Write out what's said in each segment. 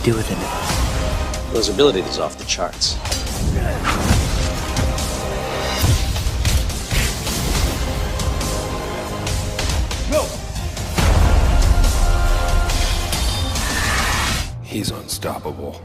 do with it? Those abilities is off the charts. No! He's unstoppable.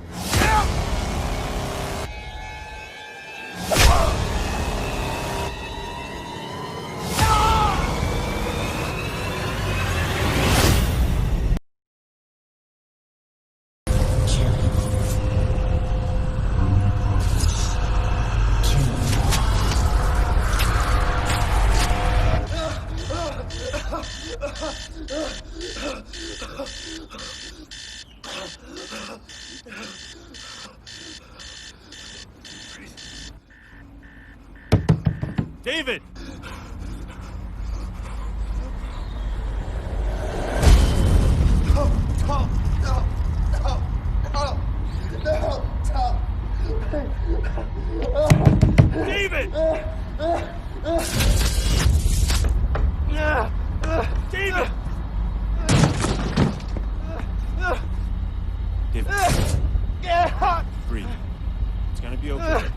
David! David! David! David. Breathe. It's gonna be okay.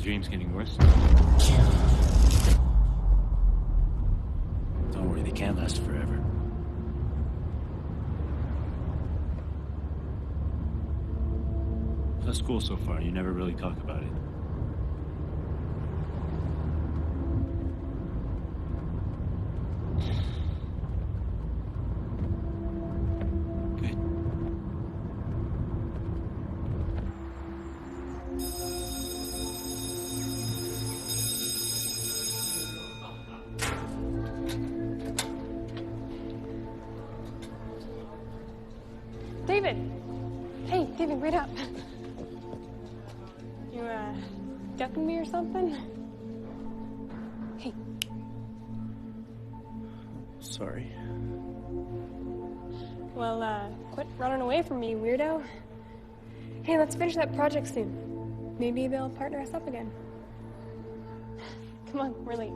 Dream's getting worse. Don't worry, they can't last forever. How's school so far? You never really talk about it. David! Hey, David, wait up. You, ducking me or something? Hey. Sorry. Well, quit running away from me, weirdo. Hey, let's finish that project soon. Maybe they'll partner us up again. Come on, we're late.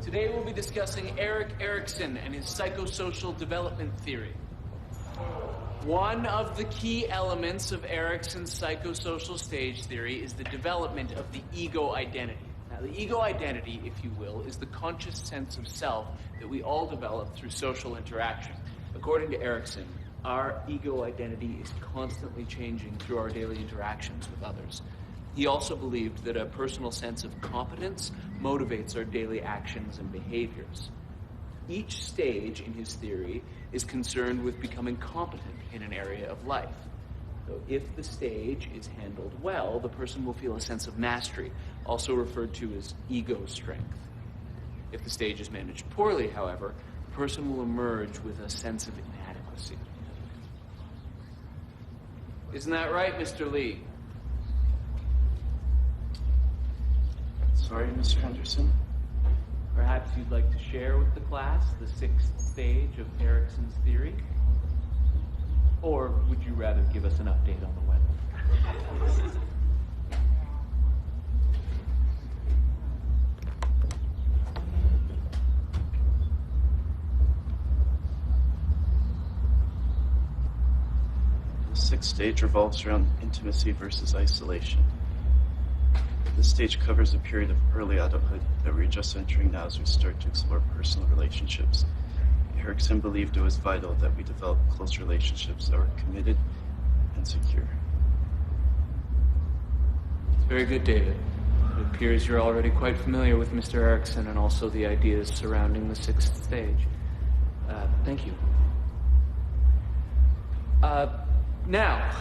Today we'll be discussing Erik Erikson and his psychosocial development theory. One of the key elements of Erikson's psychosocial stage theory is the development of the ego identity. Now, the ego identity, if you will, is the conscious sense of self that we all develop through social interaction. According to Erikson, our ego identity is constantly changing through our daily interactions with others. He also believed that a personal sense of competence motivates our daily actions and behaviors. Each stage in his theory is concerned with becoming competent in an area of life. So if the stage is handled well, the person will feel a sense of mastery, also referred to as ego strength. If the stage is managed poorly, however, the person will emerge with a sense of inadequacy. Isn't that right, Mr. Lee? Sorry, Mr. Henderson. Perhaps you'd like to share with the class the sixth stage of Erikson's theory? Or would you rather give us an update on the weather? The sixth stage revolves around intimacy versus isolation. This stage covers a period of early adulthood that we're just entering now as we start to explore personal relationships. Erikson believed it was vital that we develop close relationships that were committed and secure. Very good, David. It appears you're already quite familiar with Mr. Erikson and also the ideas surrounding the sixth stage. Thank you. Now...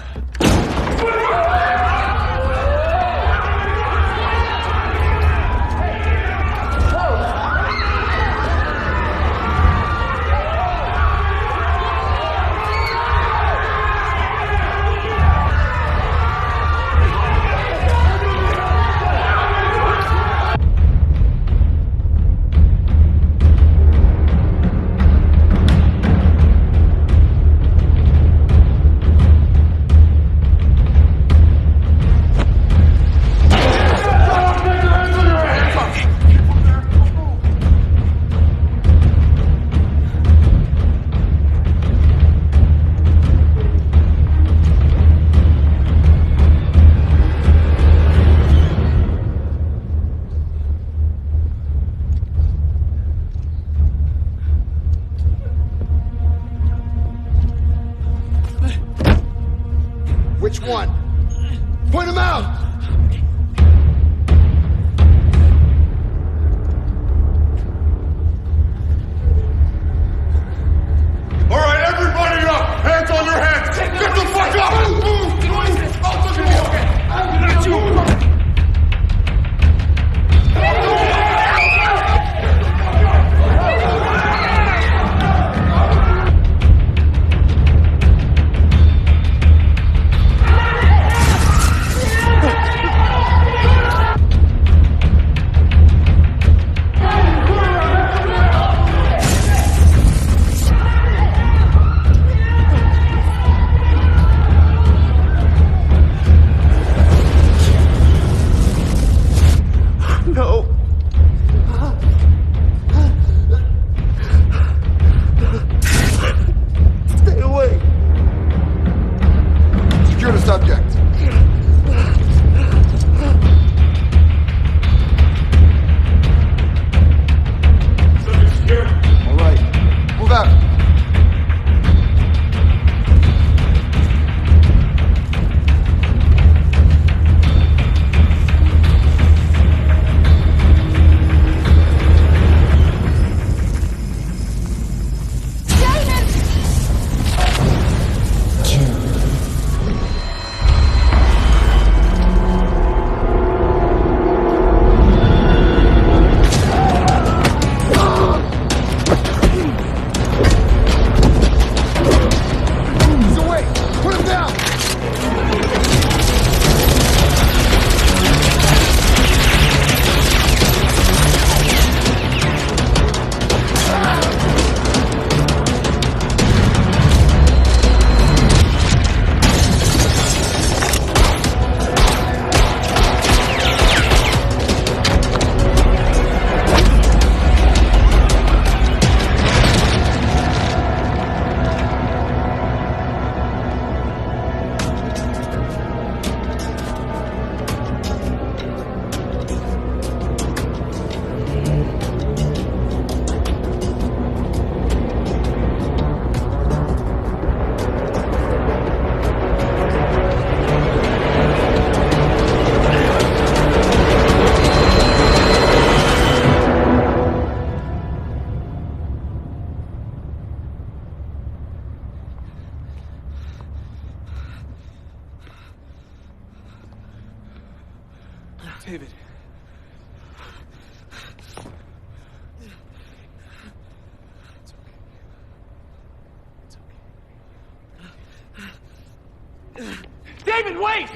David, wait!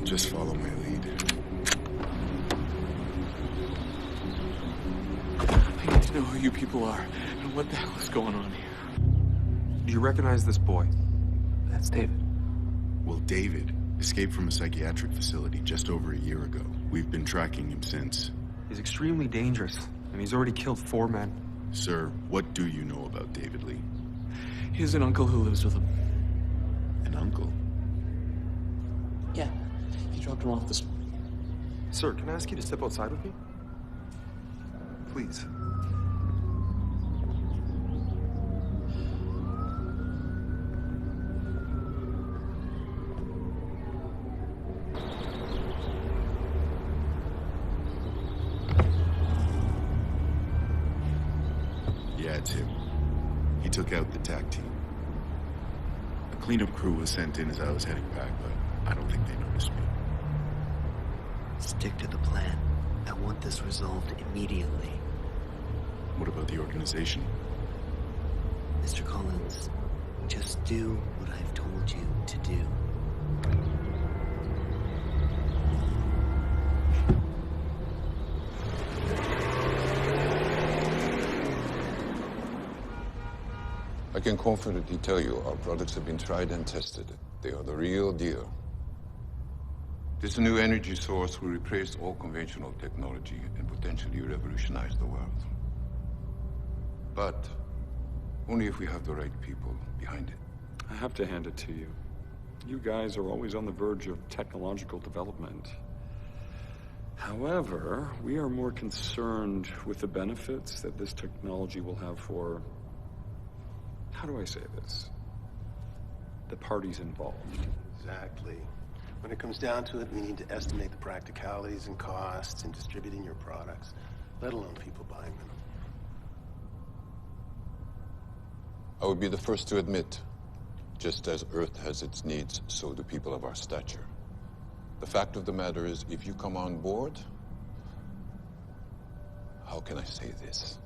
Just follow my lead. I need to know who you people are and what the hell is going on here. Do you recognize this boy? That's David. Well, David escaped from a psychiatric facility just over a year ago. We've been tracking him since. He's extremely dangerous, and he's already killed 4 men. Sir, what do you know about David Lee? He has an uncle who lives with him. An uncle? Yeah, he dropped him off this morning. Sir, can I ask you to step outside with me? Please. Yeah, it's him. He took out the TAC team. A cleanup crew was sent in as I was heading back, but I don't think they noticed me. Stick to the plan. I want this resolved immediately. What about the organization? Mr. Collins, just do what I've told you to do. I can confidently tell you our products have been tried and tested. They are the real deal. This new energy source will replace all conventional technology and potentially revolutionize the world. But only if we have the right people behind it. I have to hand it to you. You guys are always on the verge of technological development. However, we are more concerned with the benefits that this technology will have for... How do I say this? The parties involved. Exactly. When it comes down to it, we need to estimate the practicalities and costs in distributing your products, let alone people buying them. I would be the first to admit, just as Earth has its needs, so do people of our stature. The fact of the matter is, if you come on board, how can I say this?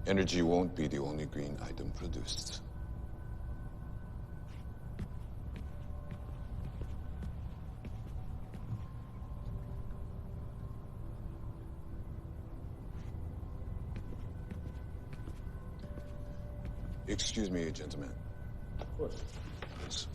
Energy won't be the only green item produced. Excuse me, gentlemen. Of course. Yes.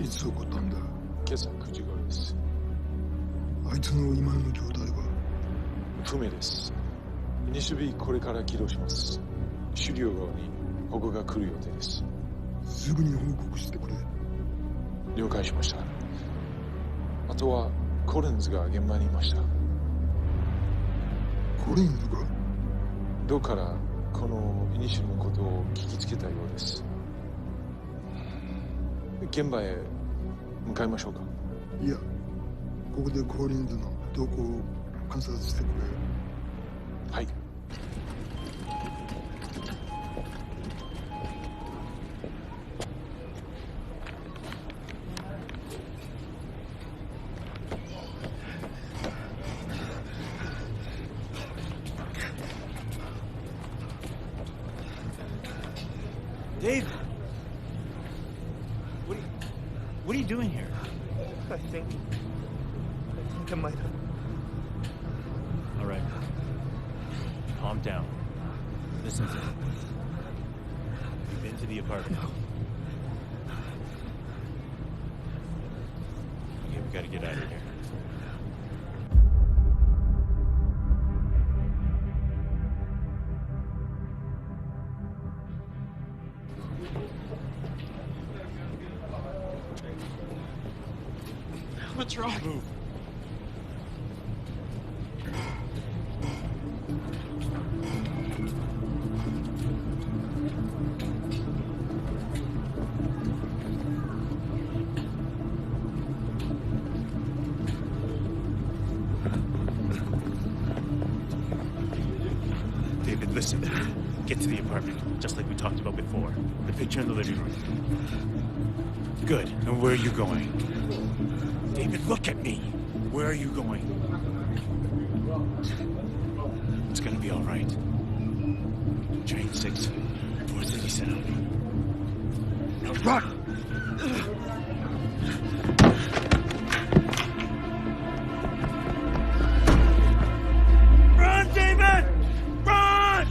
いつ起こったんだ？今朝9時頃です。あいつの今の状態は？不明です。イニシュビこれから起動します。狩猟側に保護が来る予定です。すぐに報告してくれ。了解しました。あとはコレンズが現場にいました。コレンズが？どうからこのイニシュのことを聞きつけたようです。現場へ向かいましょうか。いや、ここでコリンズの動向を観察してくれ。はい。David! What are you doing here? I think I might have. All right. Calm down. Listen to me. You've been to the apartment. Okay, we gotta get out of here. What's wrong? Move. David, listen. Get to the apartment, just like we talked about before. The picture in the living room. Good. And where are you going? David, look at me. Where are you going? It's gonna be all right. Train 6, 437. Now run! Run, David! Run!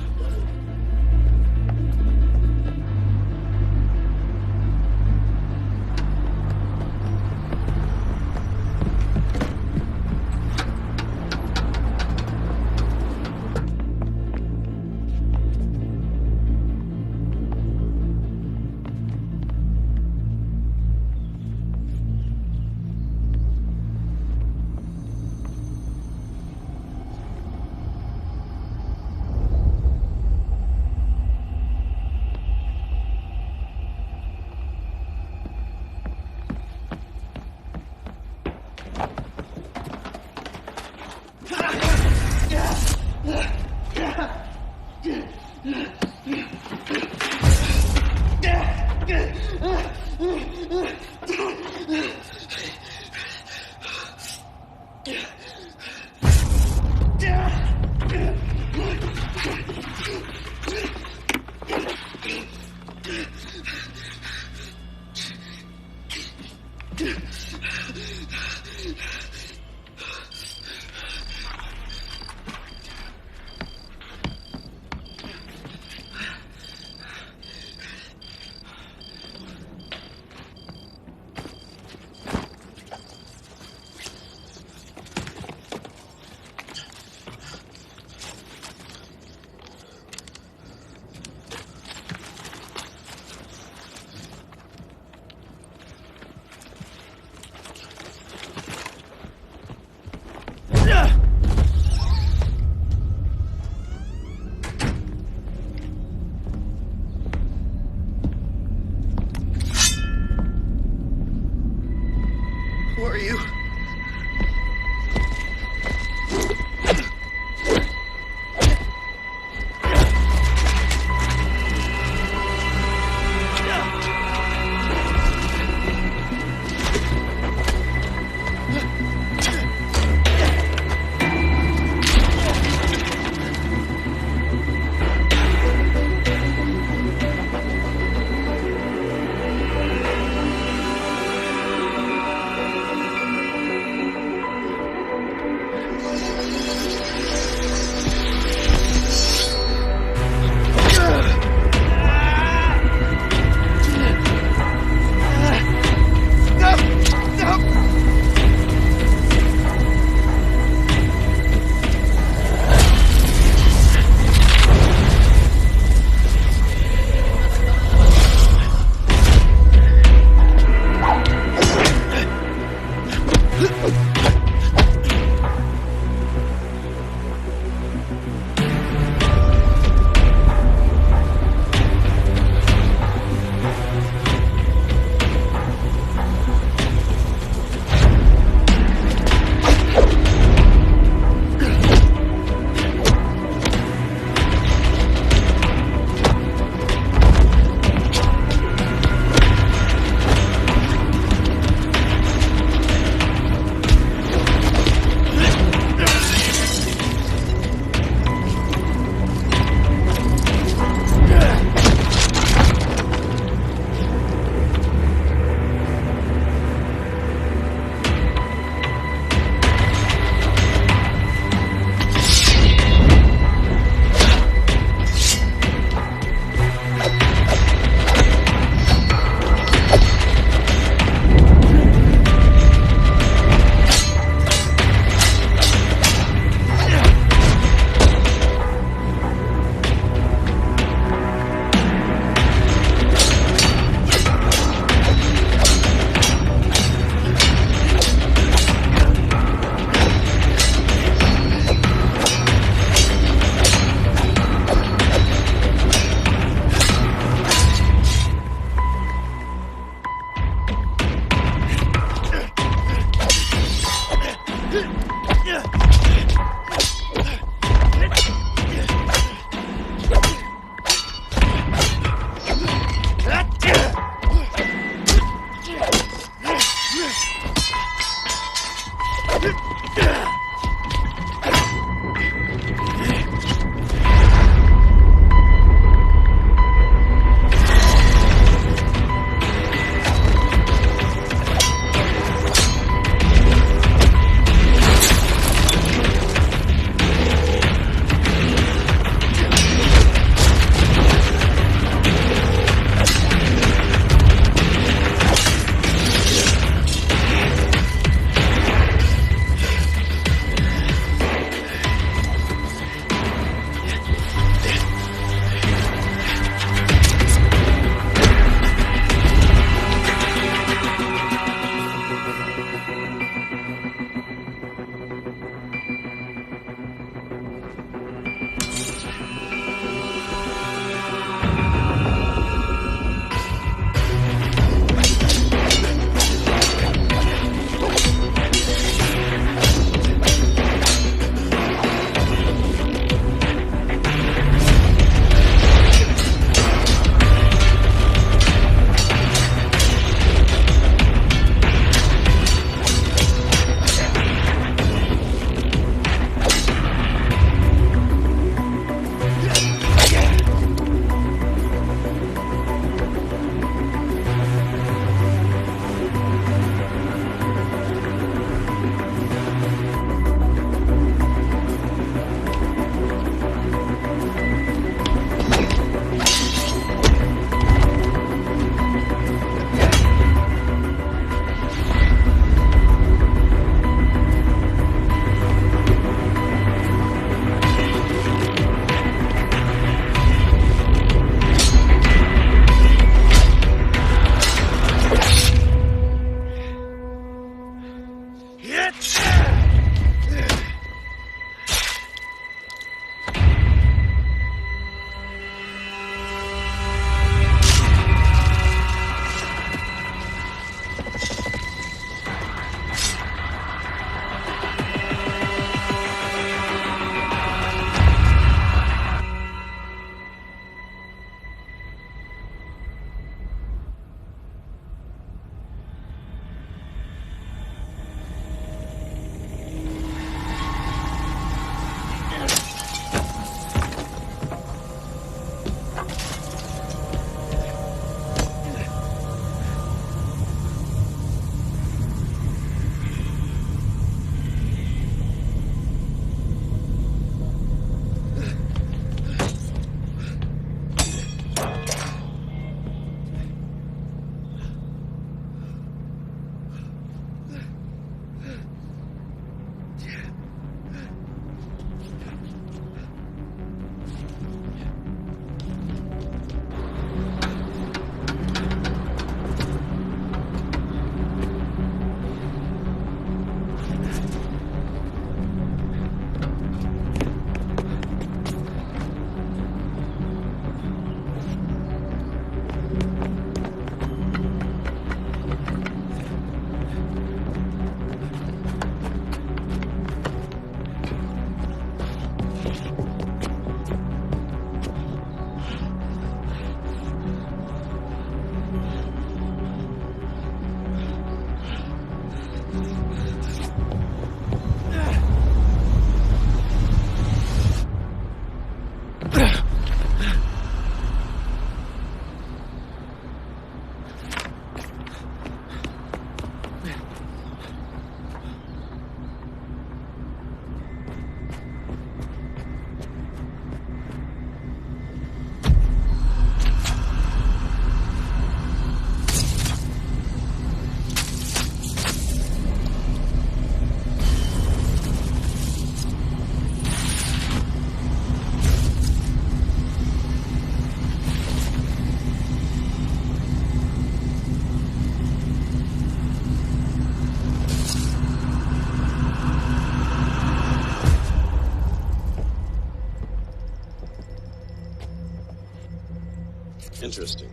Interesting.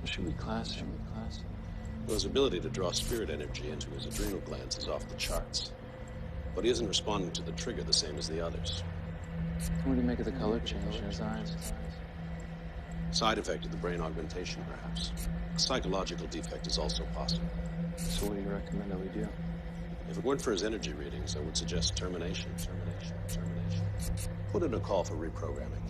Should we class? Well, his ability to draw spirit energy into his adrenal glands is off the charts. But he isn't responding to the trigger the same as the others. What do you make of the color change in his eyes? Side effect of the brain augmentation, perhaps. A psychological defect is also possible. So what do you recommend that we do? If it weren't for his energy readings, I would suggest termination. Put in a call for reprogramming.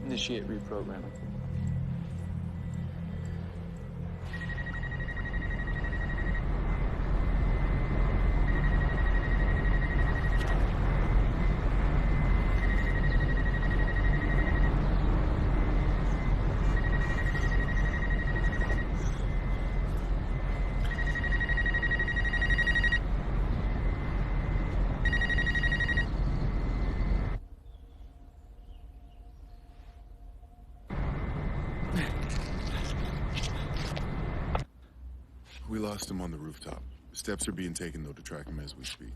Initiate reprogramming. We lost him on the rooftop. Steps are being taken, though, to track him as we speak.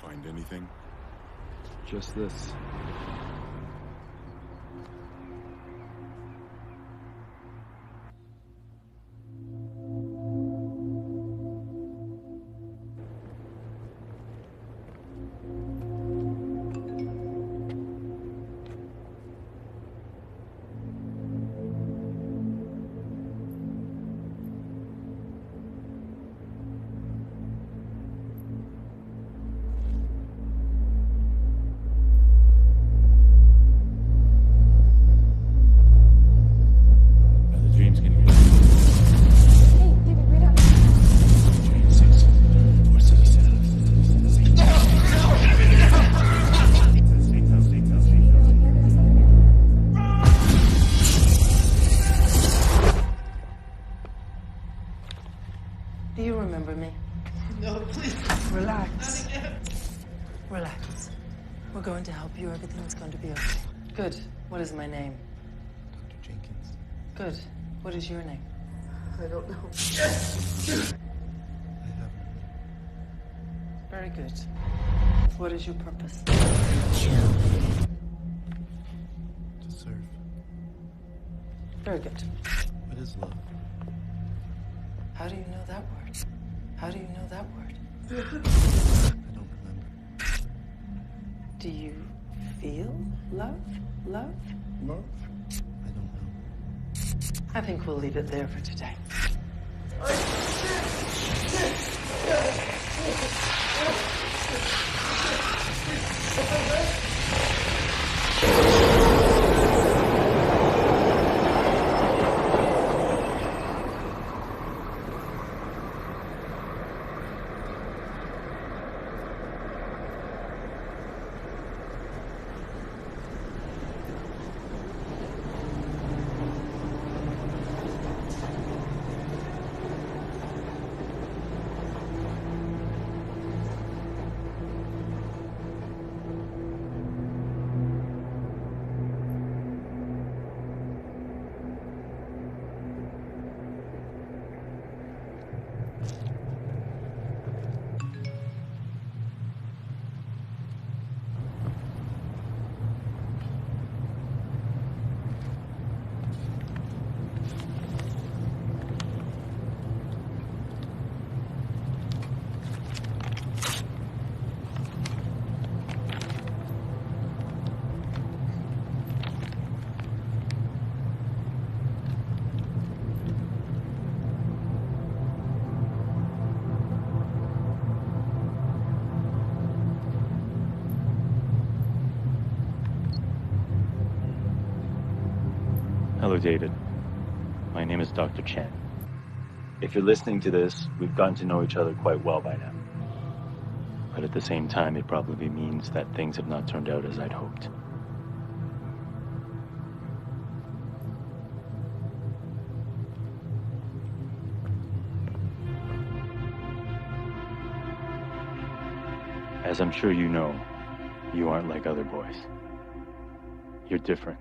Find anything? Just this. Do you remember me? No, please. Relax. Relax. We're going to help you. Everything's going to be okay. Good. What is my name? Dr. Jenkins. Good. What is your name? I don't know. Very good. What is your purpose? To serve. Very good. What is love? How do you know that word? How do you know that word? I don't remember. Do you feel love? Love? Love? I don't know. I think we'll leave it there for today. Hello, David. My name is Dr. Chen. If you're listening to this, we've gotten to know each other quite well by now. But at the same time, it probably means that things have not turned out as I'd hoped. As I'm sure you know, You aren't like other boys. You're different.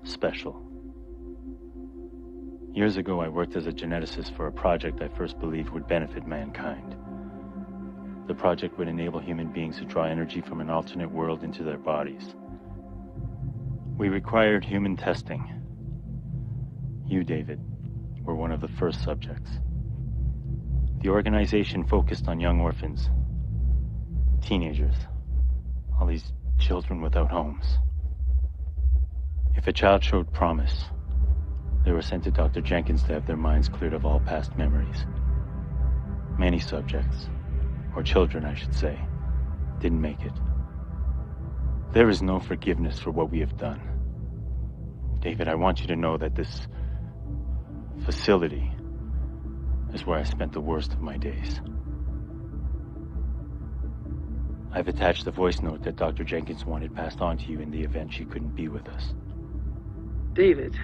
Special. Years ago, I worked as a geneticist for a project I first believed would benefit mankind. The project would enable human beings to draw energy from an alternate world into their bodies. We required human testing. You, David, were one of the first subjects. The organization focused on young orphans, teenagers, all these children without homes. If a child showed promise, they were sent to Dr. Jenkins to have their minds cleared of all past memories. Many subjects, or children I should say, didn't make it. There is no forgiveness for what we have done. David, I want you to know that this facility is where I spent the worst of my days. I've attached the voice note that Dr. Jenkins wanted passed on to you in the event she couldn't be with us. David,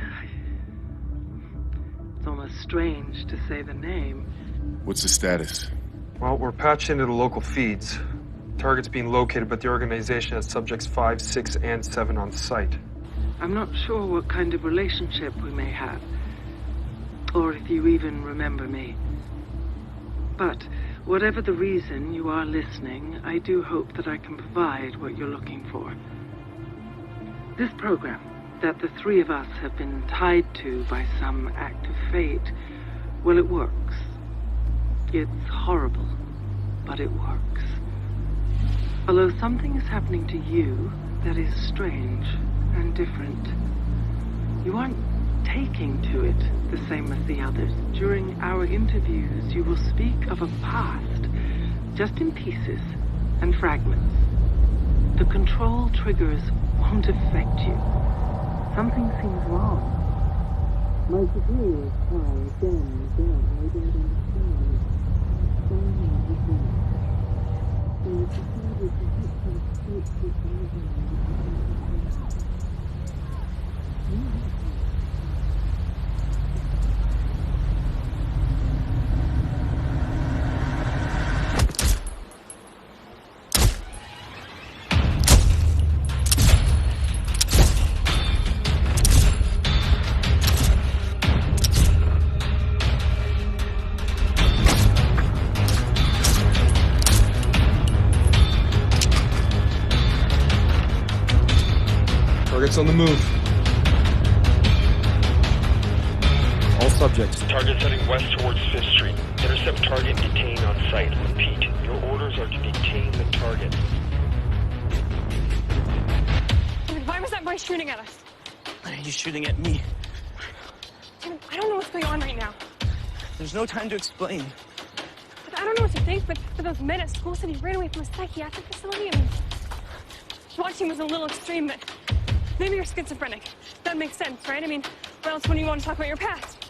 it's almost strange to say the name. What's the status? Well, we're patched into the local feeds. Target's being located, but the organization has subjects 5, 6, and 7 on site. I'm not sure what kind of relationship we may have, or if you even remember me. But whatever the reason you are listening, I do hope that I can provide what you're looking for. This program that the three of us have been tied to by some act of fate, well, it works. It's horrible, but it works. Although something is happening to you that is strange and different. You aren't taking to it the same as the others. During our interviews, you will speak of a past, just in pieces and fragments. The control triggers won't affect you. Something seems wrong. My degree is high again and again. I don't understand. Somehow I can't. So it's decided to hit some state Target's on the move. All subjects. Target's heading west towards 5th Street. Intercept target, detain on site. Repeat, your orders are to detain the target. Why was that boy shooting at us? He's shooting at me. I don't know what's going on right now. There's no time to explain. I don't know what to think, but for those men at school said he ran away from a psychiatric facility. I mean, watching was a little extreme, but maybe you're schizophrenic. That makes sense, right? I mean, what else would you want to talk about your past?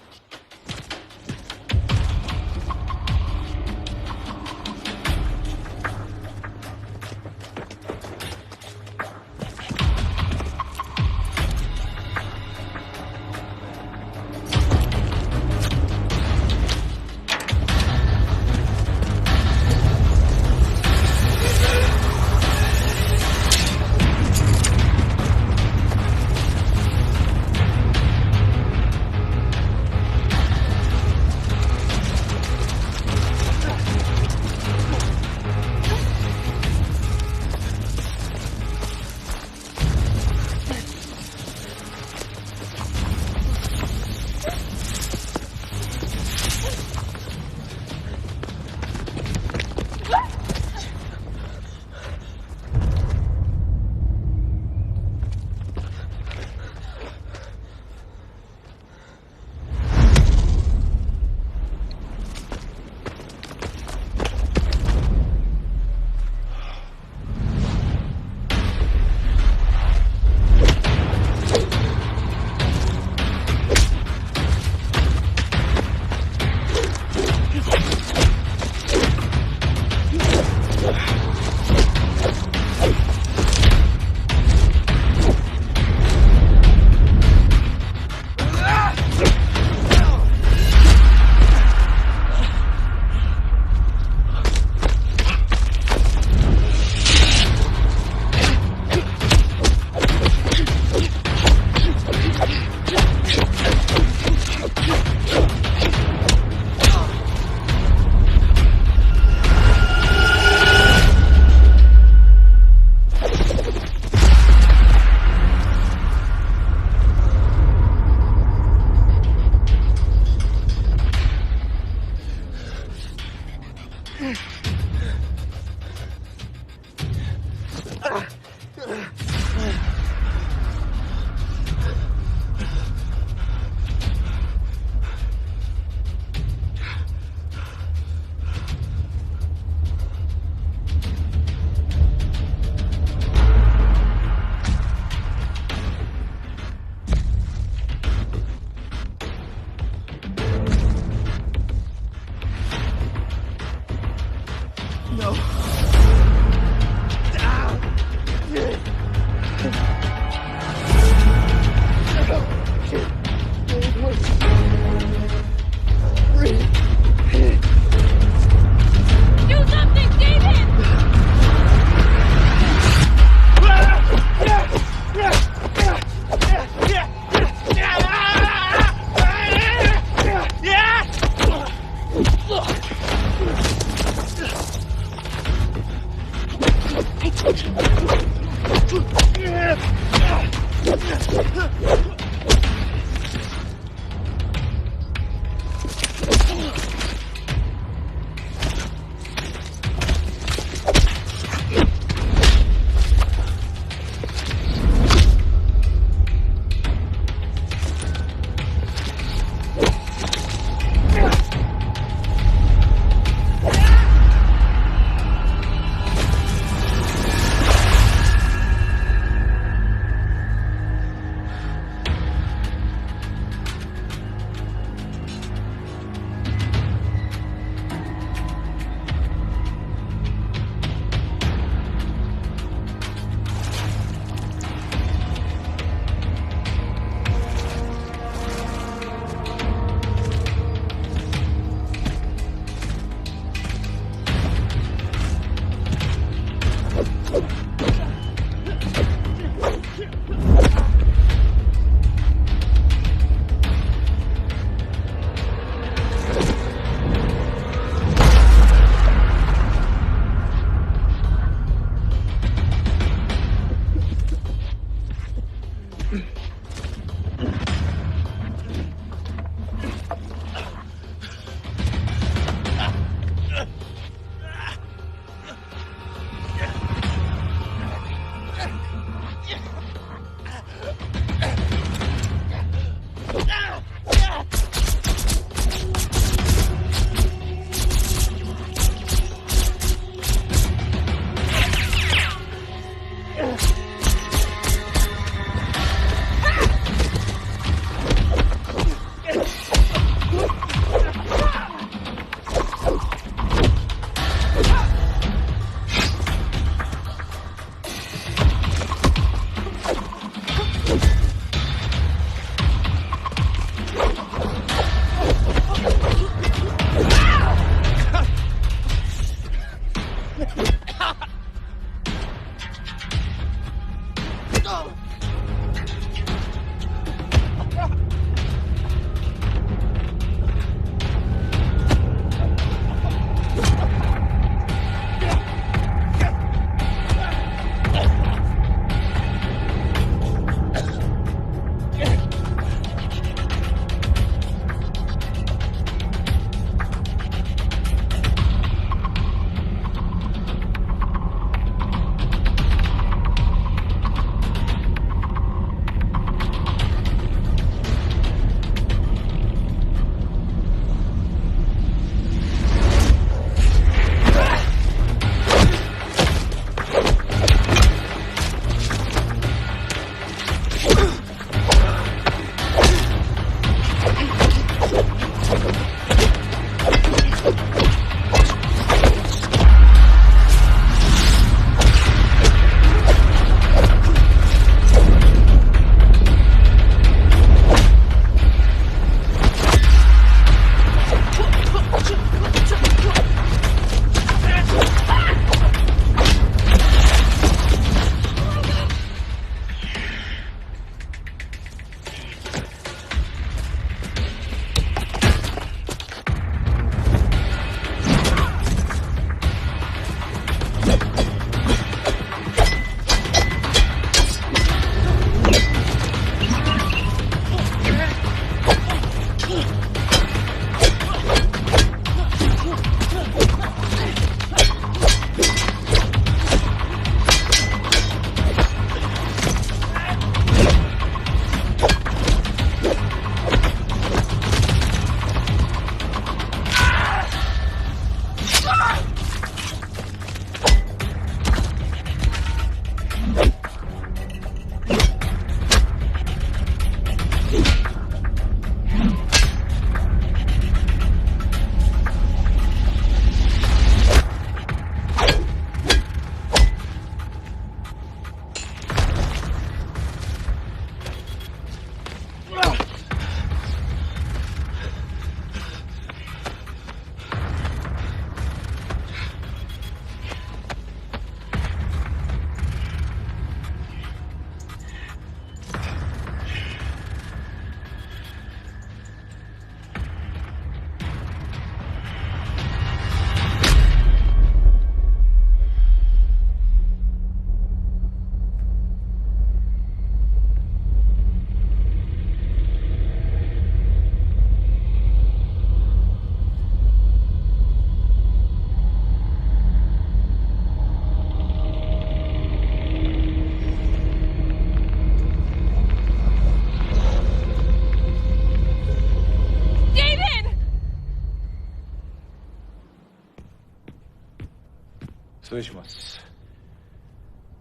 失礼します。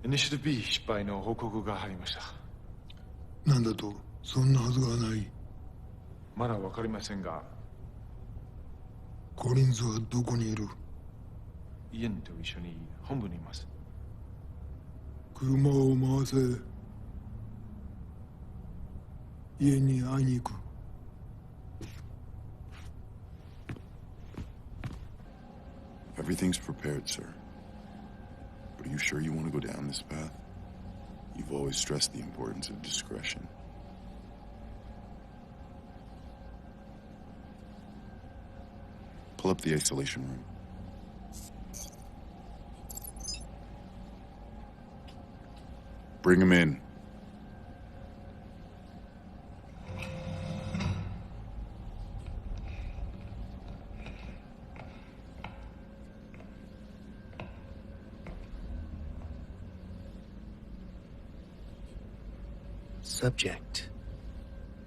イニシャティブ B 失敗の報告が入りました。なんだと？そんなはずがない。まだわかりませんが、コリンズはどこにいる？イエンと一緒に本部にいます。車を回せ。家に会いに行く。Everything's prepared, sir. But are you sure you want to go down this path? You've always stressed the importance of discretion. Pull up the isolation room. Bring him in. Subject,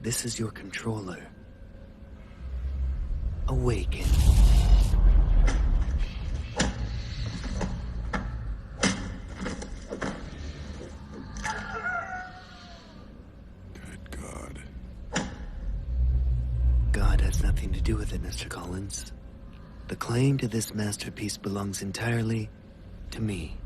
this is your controller. Awaken. Good God. God has nothing to do with it, Mr. Collins. The claim to this masterpiece belongs entirely to me.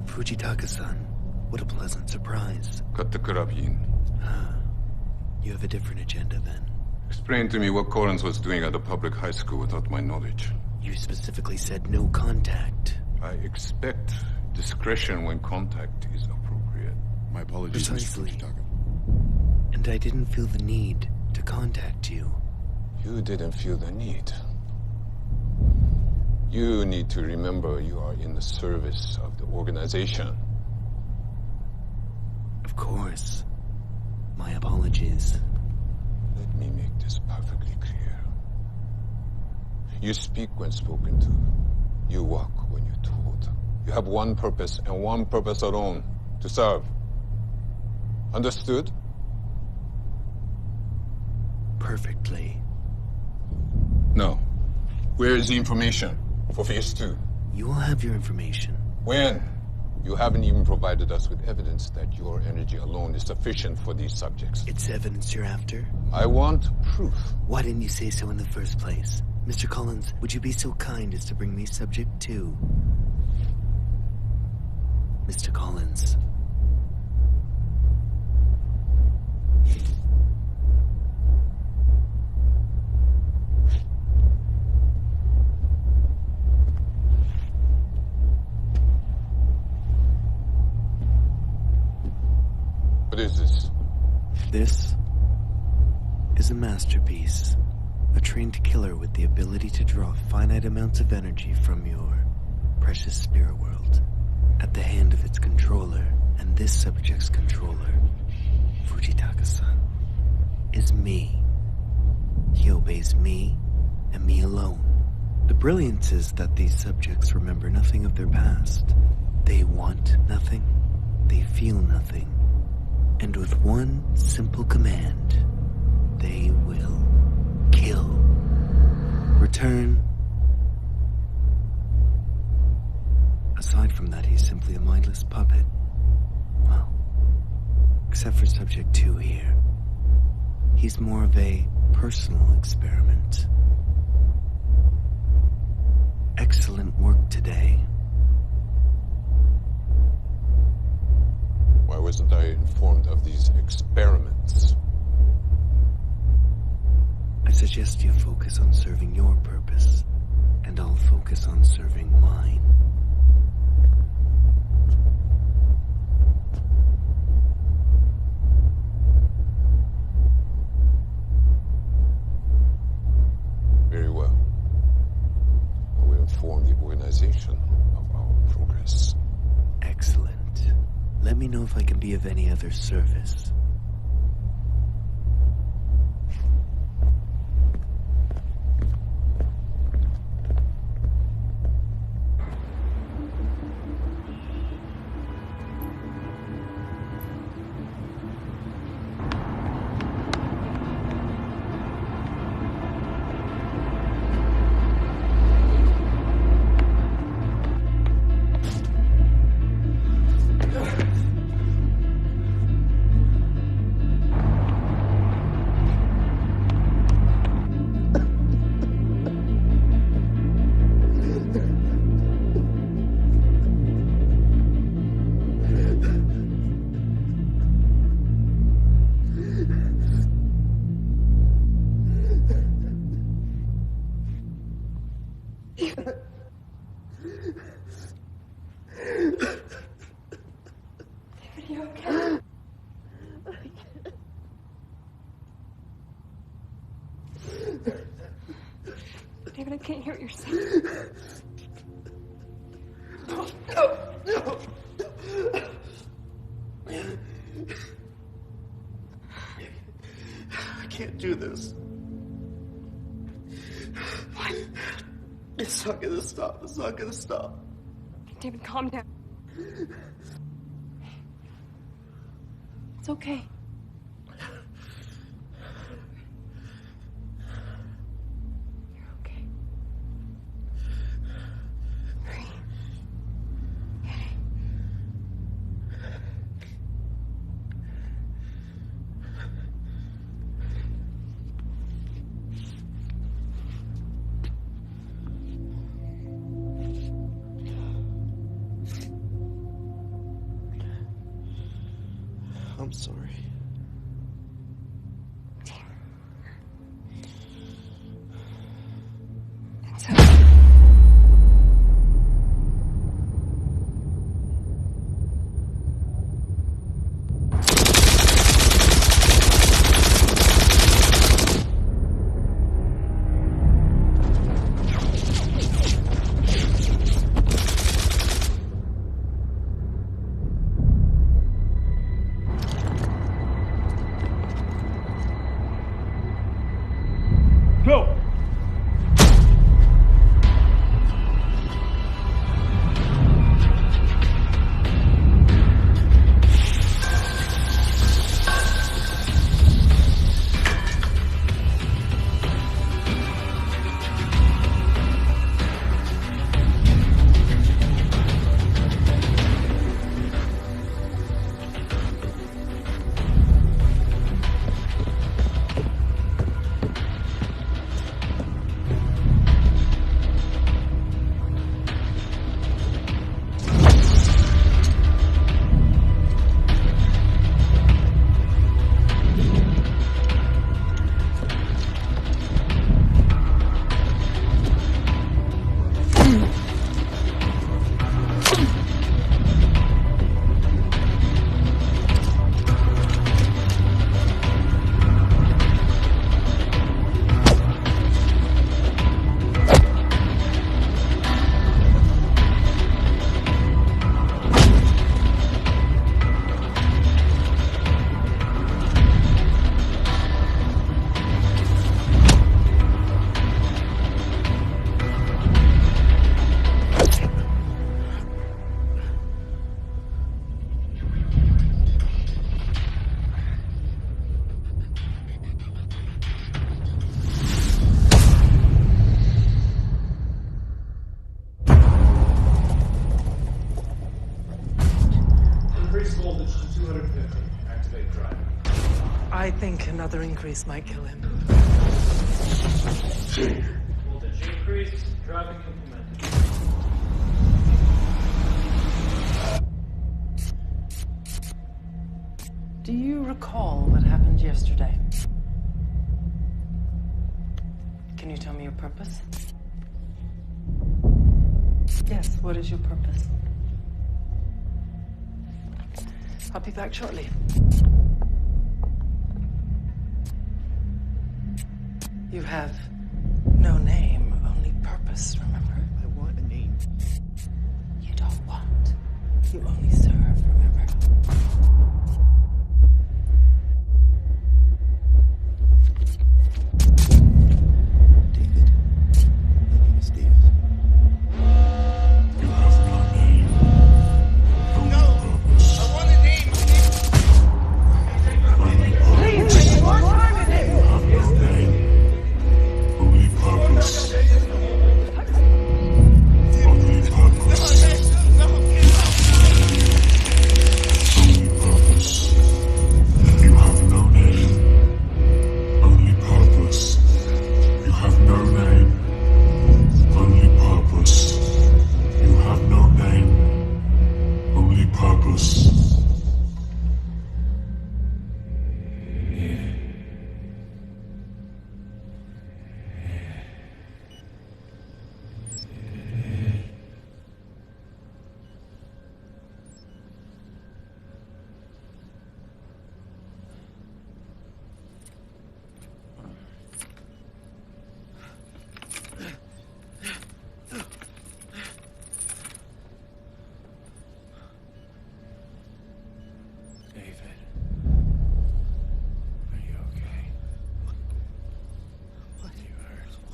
Fujitaka-san, what a pleasant surprise. Cut the carabine. You have a different agenda then. Explain to me what Collins was doing at a public high school without my knowledge. You specifically said no contact. I expect discretion when contact is appropriate. My apologies, Mr. Fujitaka. And I didn't feel the need to contact you. You didn't feel the need. You need to remember you are in the service of the organization. Of course. My apologies. Let me make this perfectly clear. You speak when spoken to. You walk when you're told. You have one purpose and one purpose alone: to serve. Understood? Perfectly. No. Where is the information for Phase 2? You will have your information. When? You haven't even provided us with evidence that your energy alone is sufficient for these subjects. It's evidence you're after? I want proof. Why didn't you say so in the first place? Mr. Collins, would you be so kind as to bring me subject 2? Mr. Collins. What is this? This is a masterpiece. A trained killer with the ability to draw finite amounts of energy from your precious spirit world at the hand of its controller. And this subject's controller, Fujitaka-san, is me. He obeys me and me alone. The brilliance is that these subjects remember nothing of their past. They want nothing. They feel nothing. And with one simple command, they will kill. Return. Aside from that, he's simply a mindless puppet. Well, except for Subject 2 here. He's more of a personal experiment. Excellent work today. Why wasn't I informed of these experiments? I suggest you focus on serving your purpose, and I'll focus on serving mine. Let me know if I can be of any other service. Are you okay? David, I can't hear what you're saying. No. I can't do this. What? It's not gonna stop. It's not gonna stop. David, calm down. It's okay. You're okay. Breathe. I'm sorry. It's okay. Go! Increase voltage to 250. Activate drive. I think another increase might kill him. Voltage increase. Driving implemented. Do you recall what happened yesterday? Can you tell me your purpose? Yes, what is your purpose? I'll be back shortly. You have no name, only purpose, remember? I want a name. You don't want. You only serve, remember?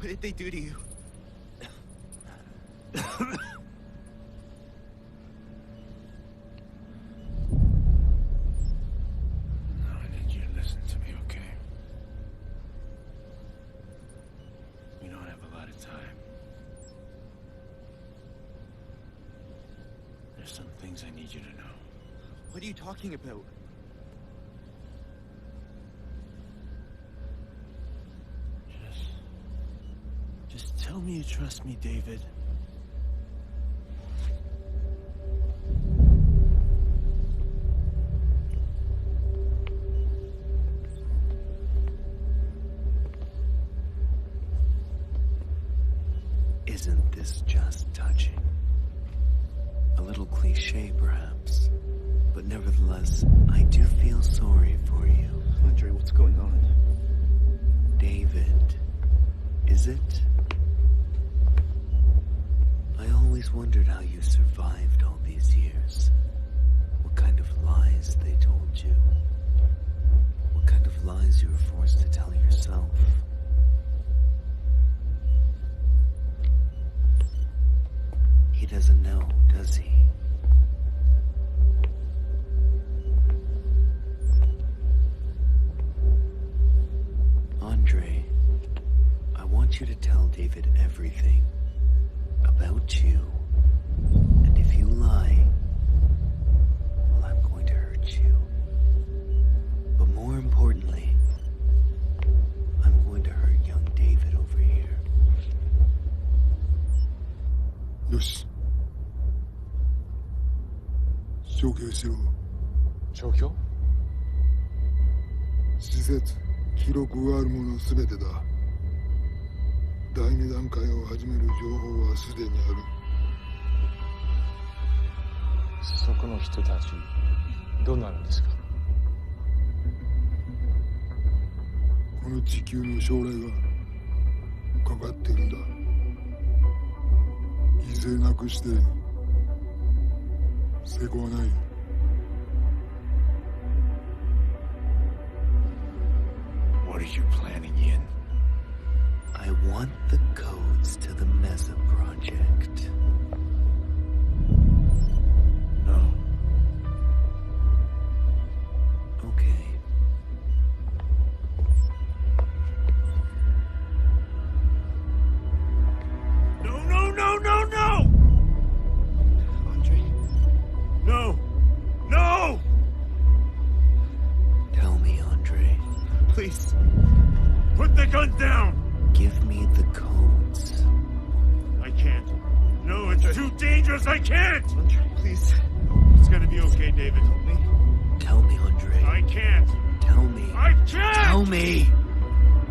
What did they do to you? I need you to listen to me, okay? We don't have a lot of time. There's some things I need you to know. What are you talking about? Just tell me you trust me, David. Isn't this just touching? A little cliche, perhaps. But nevertheless, I do feel sorry for you. Andre, what's going on? David, is it? I always wondered how you survived all these years. What kind of lies they told you. What kind of lies you were forced to tell yourself. He doesn't know, does he? Andre, I want you to tell David everything about you. And if you lie, well, I'm going to hurt you. But more importantly, I'm going to hurt young David over here. よし。消去しろ。消去？施設、記録があるものすべてだ。第二段階を始める情報はすでにある。そこの人たち、どうなるんですか？この地球の将来がかかっているんだ。犠牲なくして成功はない。What are you planning, Yin? I want the codes to the Mesa project. No. Okay. No, no, no, no, no! Andre. No! No! Tell me, Andre. Please. Put the gun down! Give me the codes. I can't. No, it's too dangerous. I can't! Andre, please. It's gonna be okay, David. Help me. Tell me, Andre. I can't. Tell me. I can't! Tell me.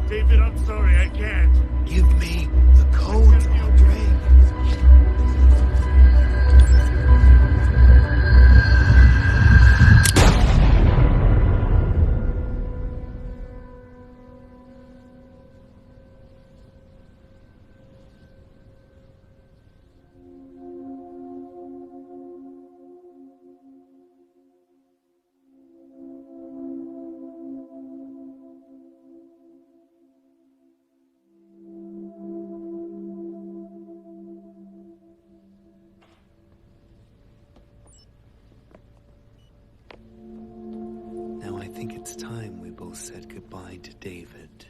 David, I'm sorry. I can't. Give me the codes, Andre. Now I think it's time we both said goodbye to David.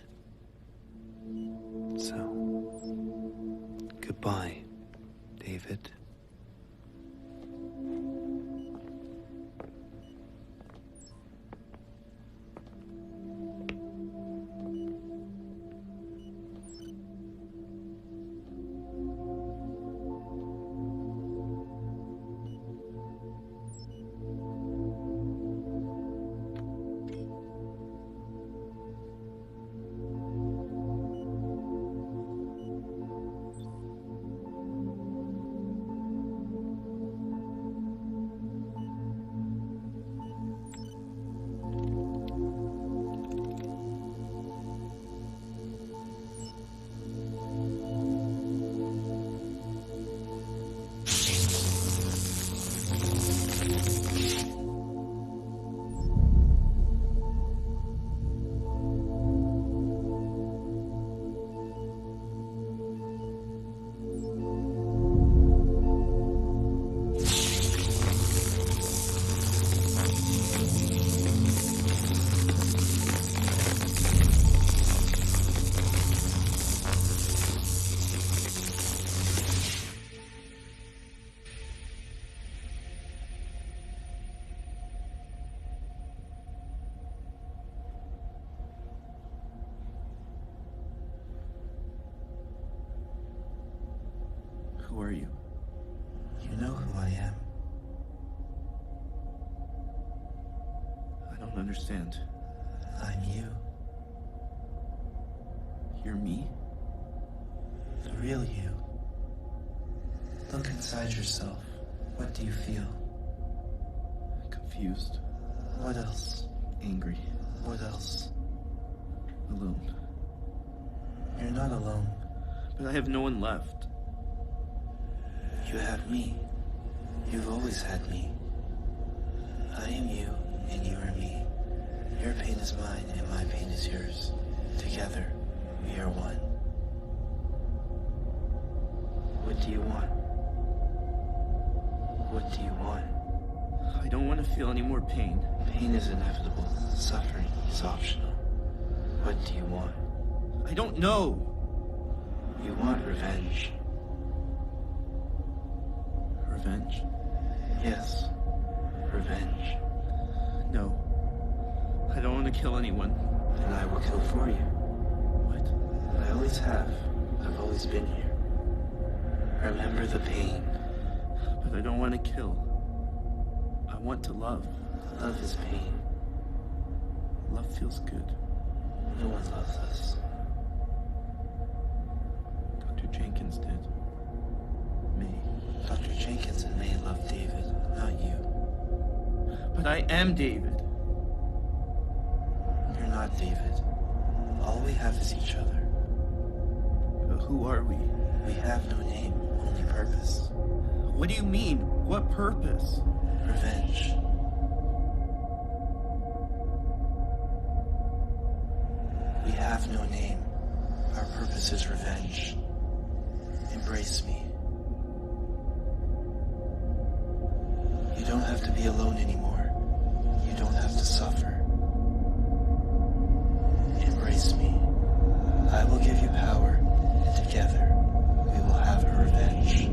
So, goodbye, David. are you? You know who I am. I don't understand. I'm you. You're me? The real you. Look inside yourself. What do you feel? Confused. What else? Angry. What else? Alone. You're not alone. But I have no one left. You have me. You've always had me. I am you, and you are me. Your pain is mine, and my pain is yours. Together, we are one. What do you want? What do you want? I don't want to feel any more pain. Pain is inevitable. Suffering is optional. What do you want? I don't know. You want revenge. Revenge? Yes. Revenge. No. I don't want to kill anyone. Then I will kill for you. What? I always have. I've always been here. Remember the pain. But I don't want to kill. I want to love. Love is pain. Love feels good. No one loves us. Dr. Jenkins did. May. Dr. Jenkins and May love David, not you. But I am David. You're not David. All we have is each other. But who are we? We have no name, only purpose. What do you mean? What purpose? Revenge. We have no name. Our purpose is revenge. Embrace me. You don't have to be alone anymore. You don't have to suffer. Embrace me. I will give you power, and together we will have a revenge.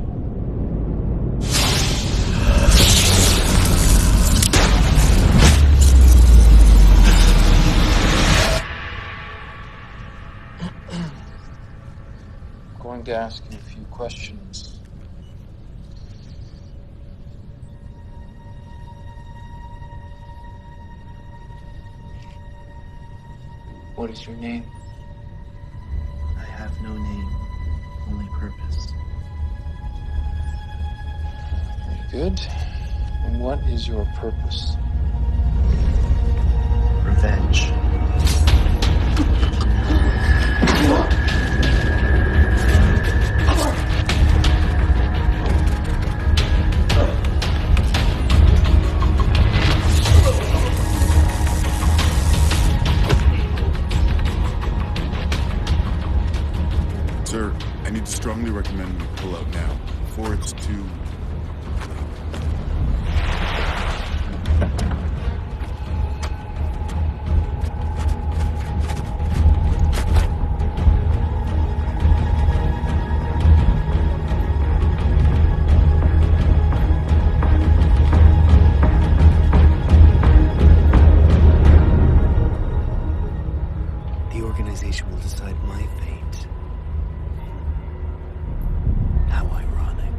I'm going to ask you a few questions. What is your name? I have no name, only purpose. Very good. And what is your purpose? Revenge. Sir, I need to strongly recommend we pull out now, before it's too... The organization will decide my fate. How ironic.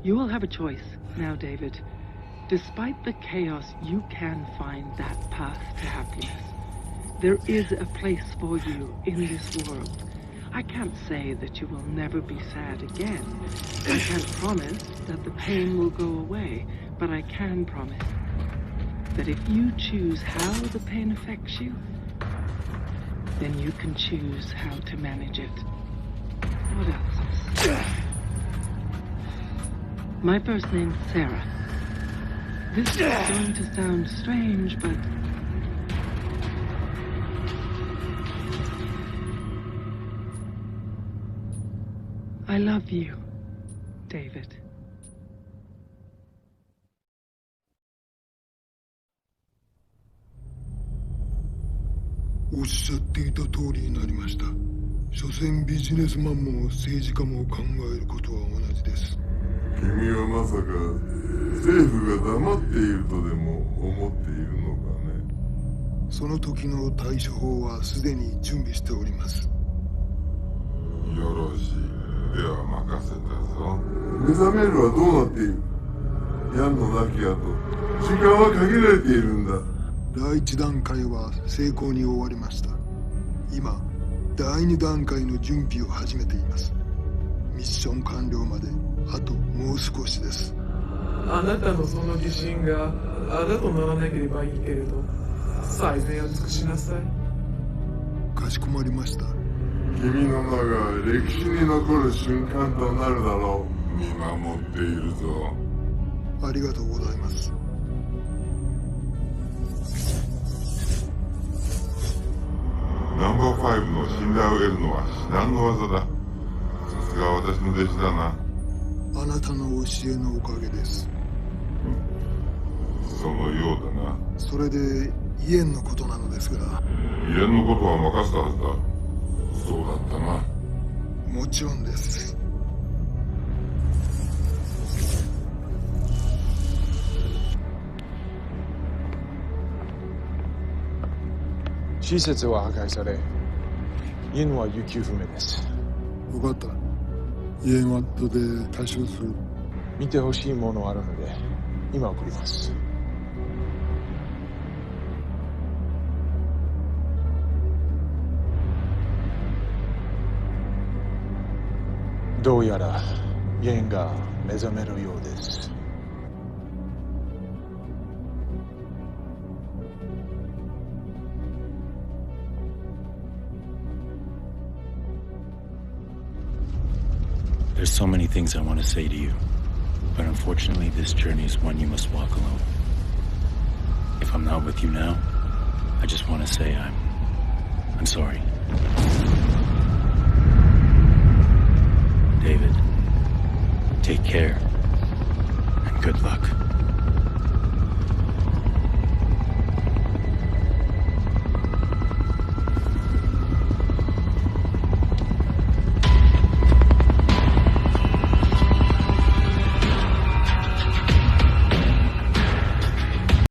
You will have a choice now, David. Despite the chaos, you can find that path to happiness. There is a place for you in this world. I can't say that you will never be sad again. I can't promise that the pain will go away, but I can promise that if you choose how the pain affects you, then you can choose how to manage it. What else? My first name's Sarah. This is going to sound strange, but I love you, David. おっしゃっていた通りになりました。所詮ビジネスマンも政治家も考えることは同じです。君はまさか政府が黙っているとでも思っているのかね。その時の対処法はすでに準備しております。よろしい。では任せ目覚めるはどうなっている？ヤンの亡き後、時間は限られているんだ。第一段階は成功に終わりました。今、第二段階の準備を始めています。ミッション完了まであともう少しです。あなたのその自信があだとならなければいいけれど、最善を尽くしなさい。かしこまりました。君の名が歴史に残る瞬間となるだろう。見守っているぞ。ありがとうございます。ナンバー5の信頼を得るのは至難の技だ。さすが私の弟子だな。あなたの教えのおかげです。そのようだな。それでイエンのことなのですが。イエンのことは任せたはずだ。そうだったな。もちろんです。施設は破壊され、イエンは行方不明です。分かった。イエンは後で対処する。見てほしいものあるので、今送ります。どうやらイエンが目覚めるようです。There's so many things I want to say to you, but unfortunately this journey is one you must walk alone. If I'm not with you now, I just want to say I'm sorry. David, take care, and good luck.